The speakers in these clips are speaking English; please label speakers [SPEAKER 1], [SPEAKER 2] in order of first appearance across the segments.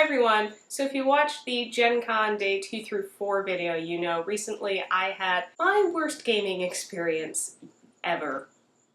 [SPEAKER 1] everyone! So if you watched the Gen Con Day 2 through 4 video, you know recently I had my worst gaming experience ever.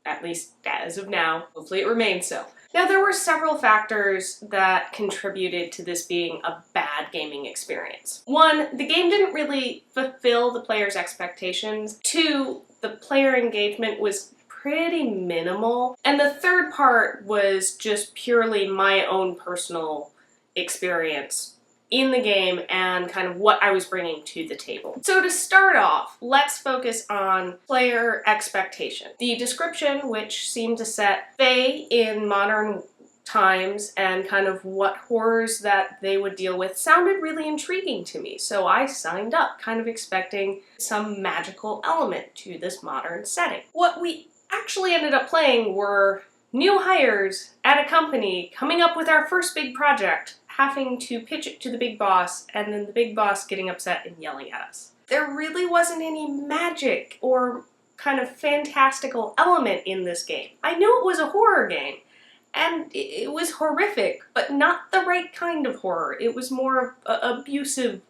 [SPEAKER 1] At least as of now. Hopefully it remains so. Now there were several factors that contributed to this being a bad gaming experience. One, the game didn't really fulfill the player's expectations. Two, the player engagement was pretty minimal. And the third part was just purely my own personal experience in the game and kind of what I was bringing to the table. So to start off, let's focus on player expectation. The description, which seemed to set Faye in modern times and kind of what horrors that they would deal with, sounded really intriguing to me. So I signed up, kind of expecting some magical element to this modern setting. What we actually ended up playing were new hires at a company coming up with our first big project, having to pitch it to the big boss, and then the big boss getting upset and yelling at us. There really wasn't any magic or kind of fantastical element in this game. I knew it was a horror game, and it was horrific, but not the right kind of horror. It was more abusive,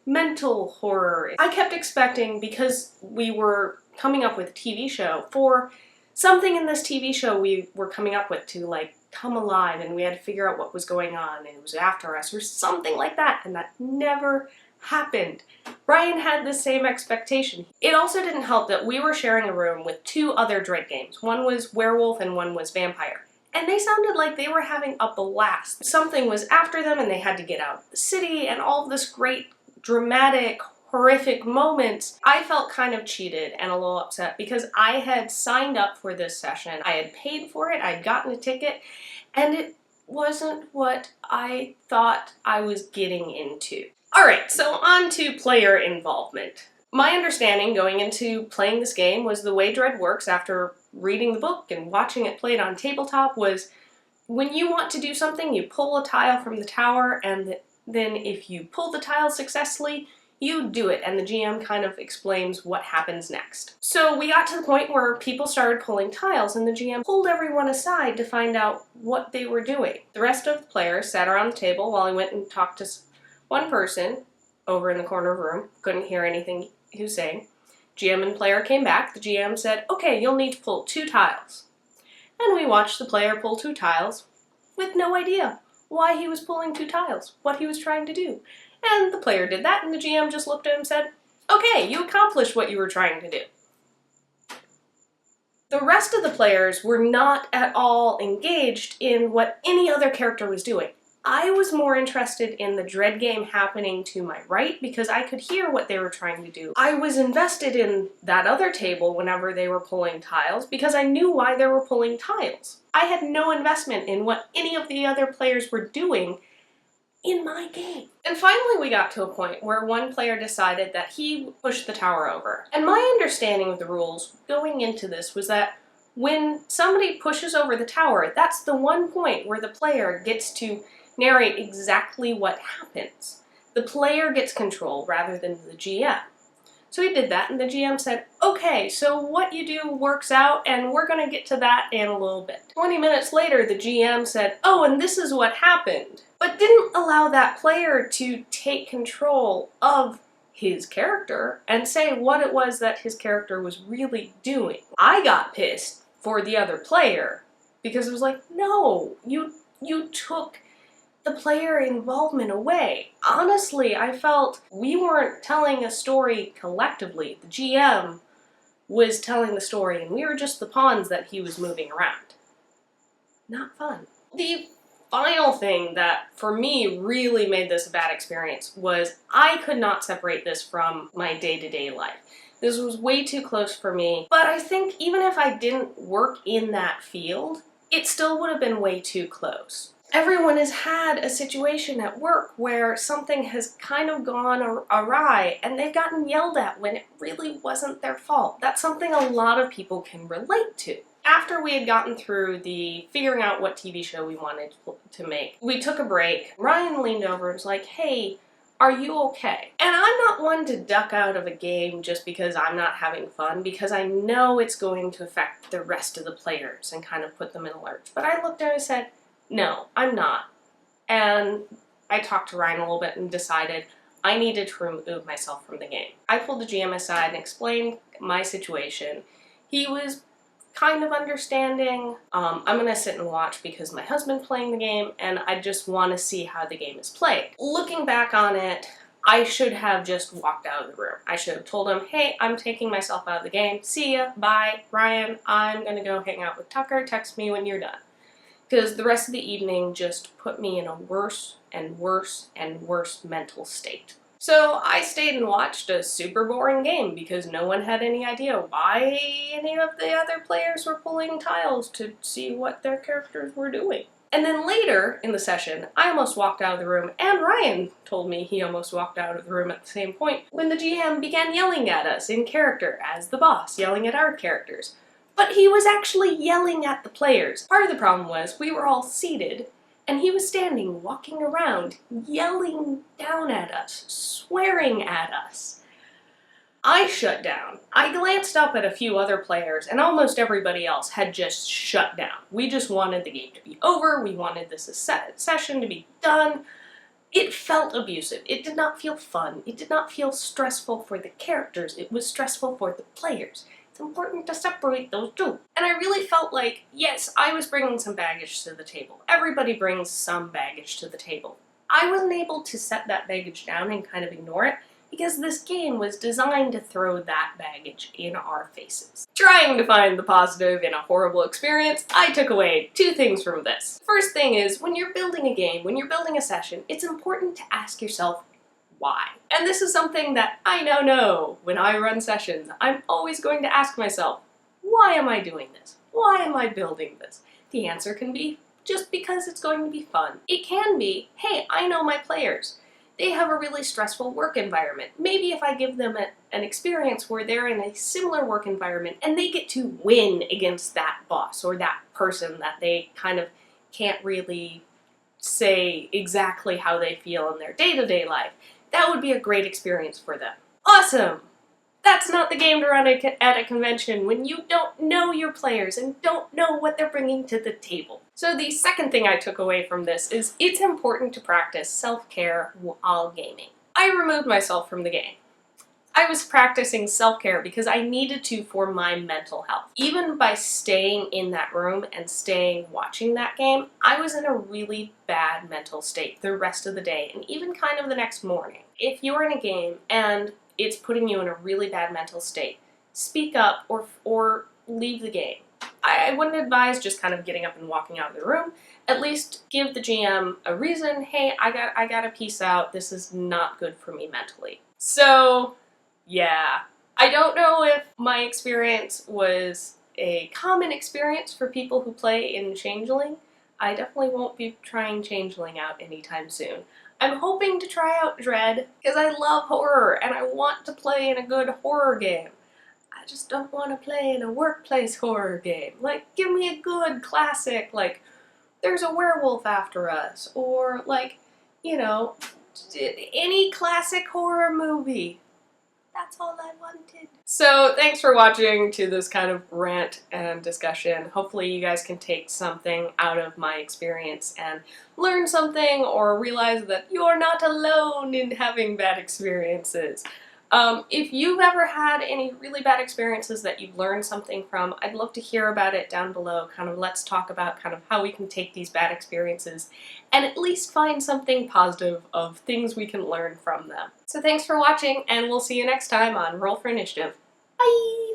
[SPEAKER 1] mental horror. I kept expecting, because we were coming up with a TV show, for something in this TV show we were coming up with to like come alive, and we had to figure out what was going on and it was after us or something like that, and that never happened. Brian had the same expectation. It also didn't help that we were sharing a room with two other Dread games. One was werewolf and one was vampire. And they sounded like they were having a blast. Something was after them and they had to get out of the city and all of this great dramatic horrific moments. I felt kind of cheated and a little upset because I had signed up for this session. I had paid for it, I'd gotten a ticket, and it wasn't what I thought I was getting into. Alright, so on to player involvement. My understanding going into playing this game was the way Dread works after reading the book and watching it played on tabletop was when you want to do something, you pull a tile from the tower, and then if you pull the tile successfully, you do it, and the GM kind of explains what happens next. So we got to the point where people started pulling tiles, and the GM pulled everyone aside to find out what they were doing. The rest of the players sat around the table while he went and talked to one person over in the corner of the room. Couldn't hear anything he was saying. GM and player came back. The GM said, okay, you'll need to pull 2 tiles. And we watched the player pull 2 tiles with no idea why he was pulling 2 tiles, what he was trying to do. And the player did that, and the GM just looked at him and said, okay, you accomplished what you were trying to do. The rest of the players were not at all engaged in what any other character was doing. I was more interested in the Dread game happening to my right because I could hear what they were trying to do. I was invested in that other table whenever they were pulling tiles because I knew why they were pulling tiles. I had no investment in what any of the other players were doing in my game. And finally we got to a point where one player decided that he pushed the tower over. And my understanding of the rules going into this was that when somebody pushes over the tower, that's the one point where the player gets to narrate exactly what happens. The player gets control rather than the GM. So he did that, and the GM said, okay, so what you do works out, and we're gonna get to that in a little bit. 20 minutes later, the GM said, oh, and this is what happened, but didn't allow that player to take control of his character and say what it was that his character was really doing. I got pissed for the other player because it was like, no, you took the player involvement away. Honestly, I felt we weren't telling a story collectively. The GM was telling the story and we were just the pawns that he was moving around. Not fun. The final thing that for me really made this a bad experience was I could not separate this from my day-to-day life. This was way too close for me, but I think even if I didn't work in that field, it still would have been way too close. Everyone has had a situation at work where something has kind of gone awry and they've gotten yelled at when it really wasn't their fault. That's something a lot of people can relate to. After we had gotten through the figuring out what TV show we wanted to make, we took a break. Ryan leaned over and was like, hey, are you okay? And I'm not one to duck out of a game just because I'm not having fun, because I know it's going to affect the rest of the players and kind of put them in a lurch. But I looked at him and said, no, I'm not. And I talked to Ryan a little bit and decided I needed to remove myself from the game. I pulled the GM aside and explained my situation. He was kind of understanding. I'm gonna sit and watch because my husband's playing the game and I just want to see how the game is played. Looking back on it, I should have just walked out of the room. I should have told him, hey, I'm taking myself out of the game. See ya, bye, Ryan, I'm gonna go hang out with Tucker, text me when you're done. Because the rest of the evening just put me in a worse and worse and worse mental state. So I stayed and watched a super boring game because no one had any idea why any of the other players were pulling tiles to see what their characters were doing. And then later in the session, I almost walked out of the room, and Ryan told me he almost walked out of the room at the same point, when the GM began yelling at us in character as the boss, yelling at our characters. But he was actually yelling at the players. Part of the problem was we were all seated, and he was standing, walking around, yelling down at us, swearing at us. I shut down. I glanced up at a few other players, and almost everybody else had just shut down. We just wanted the game to be over. We wanted this session to be done. It felt abusive. It did not feel fun. It did not feel stressful for the characters. It was stressful for the players. It's important to separate those two. And I really felt like, yes, I was bringing some baggage to the table. Everybody brings some baggage to the table. I wasn't able to set that baggage down and kind of ignore it because this game was designed to throw that baggage in our faces. Trying to find the positive in a horrible experience, I took away 2 things from this. First thing is, when you're building a game, when you're building a session, it's important to ask yourself, why? And this is something that I now know when I run sessions. I'm always going to ask myself, why am I doing this? Why am I building this? The answer can be, just because it's going to be fun. It can be, hey, I know my players. They have a really stressful work environment. Maybe if I give them an experience where they're in a similar work environment and they get to win against that boss or that person that they kind of can't really say exactly how they feel in their day-to-day life, that would be a great experience for them. Awesome! That's not the game to run at a convention when you don't know your players and don't know what they're bringing to the table. So the second thing I took away from this is it's important to practice self-care while gaming. I removed myself from the game. I was practicing self-care because I needed to for my mental health. Even by staying in that room and watching that game, I was in a really bad mental state the rest of the day and even kind of the next morning. If you're in a game and it's putting you in a really bad mental state, speak up or leave the game. I wouldn't advise just kind of getting up and walking out of the room. At least give the GM a reason, hey, I gotta peace out, this is not good for me mentally. So, yeah. I don't know if my experience was a common experience for people who play in Changeling. I definitely won't be trying Changeling out anytime soon. I'm hoping to try out Dread, because I love horror, and I want to play in a good horror game. I just don't want to play in a workplace horror game. Like, give me a good classic, like, There's a Werewolf After Us, or, like, you know, any classic horror movie. That's all I wanted. So thanks for watching to this kind of rant and discussion. Hopefully you guys can take something out of my experience and learn something or realize that you're not alone in having bad experiences. If you've ever had any really bad experiences that you've learned something from, I'd love to hear about it down below. Kind of let's talk about kind of how we can take these bad experiences and at least find something positive of things we can learn from them. So thanks for watching, and we'll see you next time on Roll for Initiative. Bye!